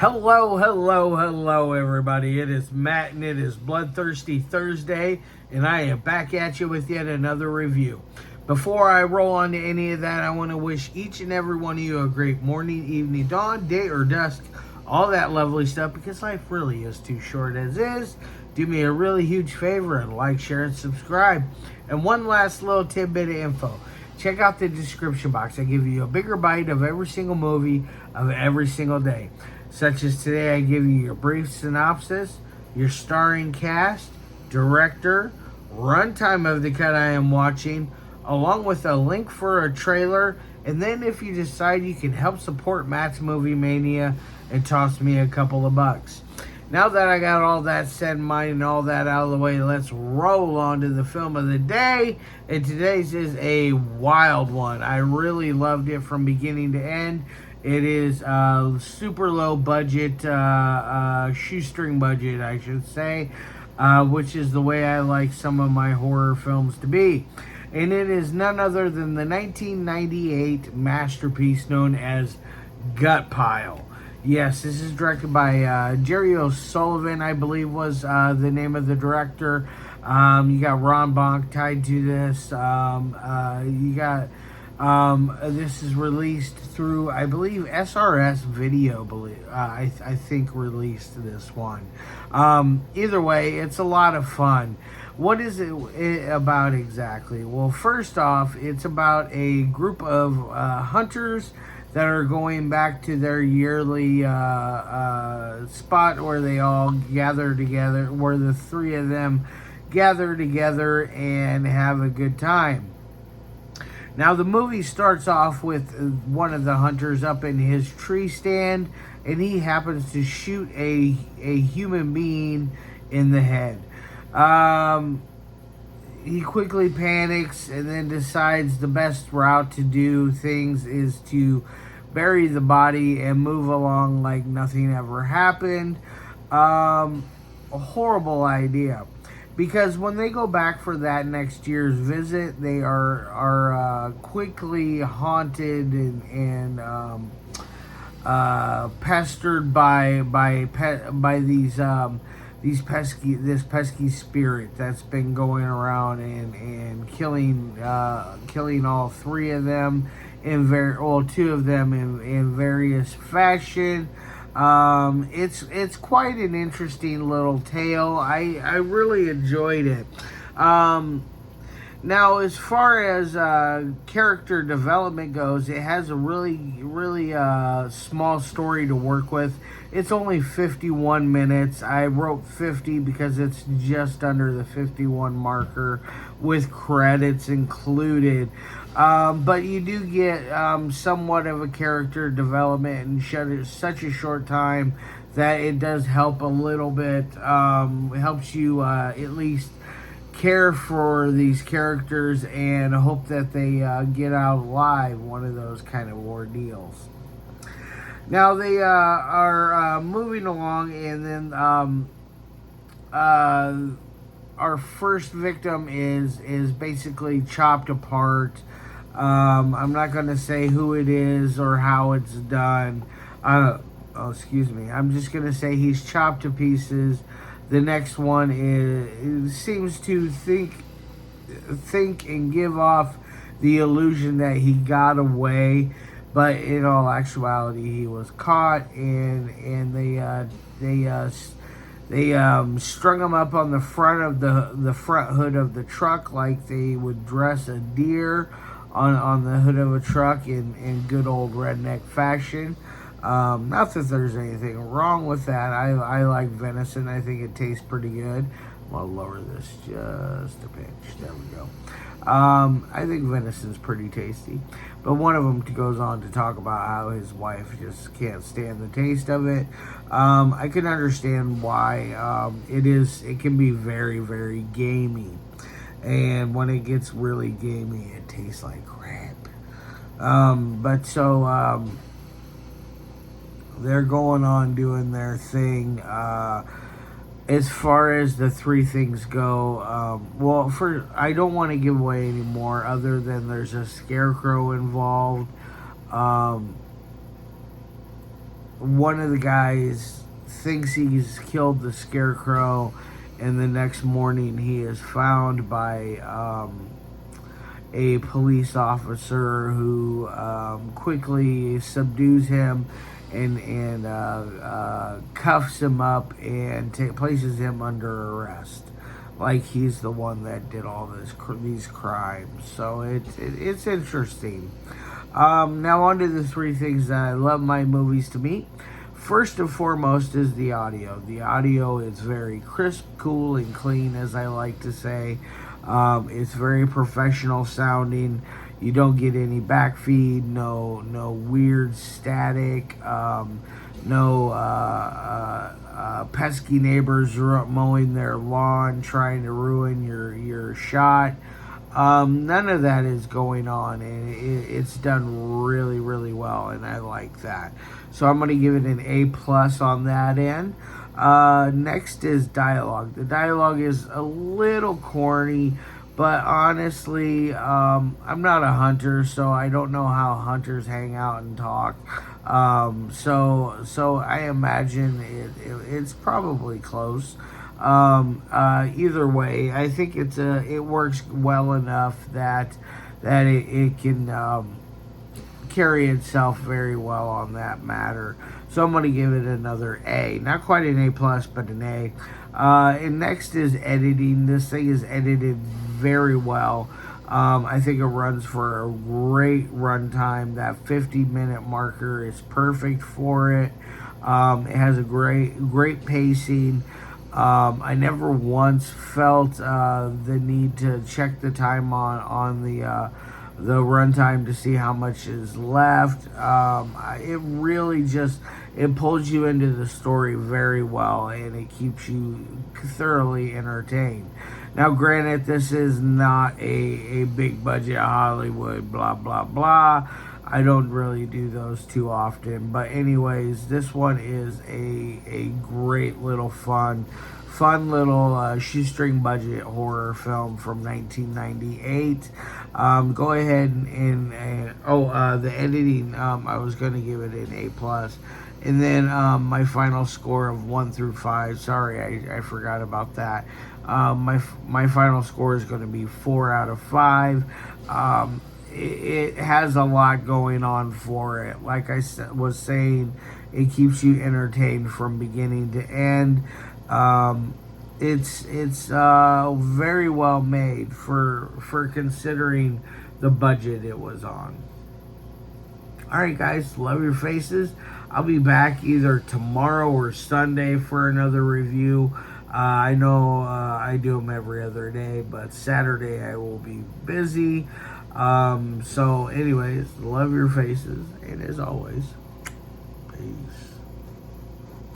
Hello, everybody. It is Matt, and it is Bloodthirsty Thursday, and I am back at you with yet another review. Before I roll on to any of that, I want to wish each and every one of you a great morning, evening, dawn, day, or dusk, all that lovely stuff, because life really is too short as is. Do me a really huge favor and like, share, and subscribe. And one last little tidbit of info. Check out the description box. I give you a bigger bite of every single movie of every single day. Such as today, I give you your brief synopsis, your starring cast, director, runtime of the cut I am watching, along with a link for a trailer. And then if you decide, you can help support Matt's Movie Mania and toss me a couple of bucks. Now that I got all that said in mind and all that out of the way, let's roll on to the film of the day. And today's is a wild one. I really loved it from beginning to end. It is super low budget, shoestring budget, I should say, which is the way I like some of my horror films to be. And it is none other than the 1998 masterpiece known as Gut Pile. Yes, this is directed by Jerry Sullivan, I believe was the name of the director. You got Ron Bonk tied to this. You got... this is released through, I believe, SRS Video, I think released this one. Either way, it's a lot of fun. What is it about exactly? Well, first off, it's about a group of hunters that are going back to their yearly spot where they all gather together, where the three of them gather together and have a good time. Now, the movie starts off with one of the hunters up in his tree stand, and he happens to shoot a human being in the head. He quickly panics and then decides the best route to do things is to bury the body and move along like nothing ever happened. A horrible idea. Because when they go back for that next year's visit, they are quickly haunted and pestered by this pesky spirit that's been going around and killing all three of them two of them in various fashion. It's quite an interesting little tale. I really enjoyed it. Now, as far as character development goes, it has a really small story to work with. It's only 51 minutes. I wrote 50 because it's just under the 51 marker with credits included. But you do get somewhat of a character development in such a short time that it does help a little bit. Helps you at least care for these characters and hope that they get out alive, one of those kind of ordeals. Now they are moving along, and then our first victim is basically chopped apart. I'm not going to say who it is or how it's done. Excuse me. I'm just going to say he's chopped to pieces. The next one seems to think and give off the illusion that he got away, but in all actuality, he was caught, and they strung him up on the front of the front hood of the truck like they would dress a deer on the hood of a truck in good old redneck fashion. Not that there's anything wrong with that. I like venison. I think it tastes pretty good. I'll lower this just a pinch. There we go. I think venison's pretty tasty. But one of them goes on to talk about how his wife just can't stand the taste of it. I can understand why. It can be very, very gamey. And when it gets really gamey, it tastes like crap. They're going on doing their thing. As far as the three things go, I don't want to give away any more other than there's a scarecrow involved. one of the guys thinks he's killed the Scarecrow, and the next morning he is found by a police officer who quickly subdues him and cuffs him up and places him under arrest, like he's the one that did all these crimes. So it's interesting. Now on to the three things that I love my movies to meet. First and foremost is the audio. The audio is very crisp, cool, and clean, as I like to say. It's very professional sounding. You don't get any backfeed, no weird static, no pesky neighbors mowing their lawn trying to ruin your shot. None of that is going on, and it's done really, really well, and I like that. So I'm going to give it an A+ on that end. Next is dialogue. The dialogue is a little corny, but honestly, I'm not a hunter, so I don't know how hunters hang out and talk. So I imagine it's probably close. Either way, I think it works well enough that it can carry itself very well on that matter. So I'm going to give it another A. Not quite an A+, but an A. And next is editing. This thing is edited very well. I think it runs for a great runtime. That 50-minute marker is perfect for it. It has a great pacing. I never once felt the need to check the time on the runtime to see how much is left. It really it pulls you into the story very well, and it keeps you thoroughly entertained. Now, granted, this is not a big budget Hollywood blah blah blah. I don't really do those too often, but anyways, this one is a great little fun little shoestring budget horror film from 1998. Go ahead and the editing, I was going to give it an A+. And then my final score of 1 through 5. Sorry, I forgot about that. My final score is going to be 4 out of 5. It has a lot going on for it. Like I was saying, it keeps you entertained from beginning to end. It's very well made for considering the budget it was on. Alright guys, love your faces. I'll be back either tomorrow or Sunday for another review. I know I do them every other day, but Saturday I will be busy. So anyways, love your faces, and as always, peace.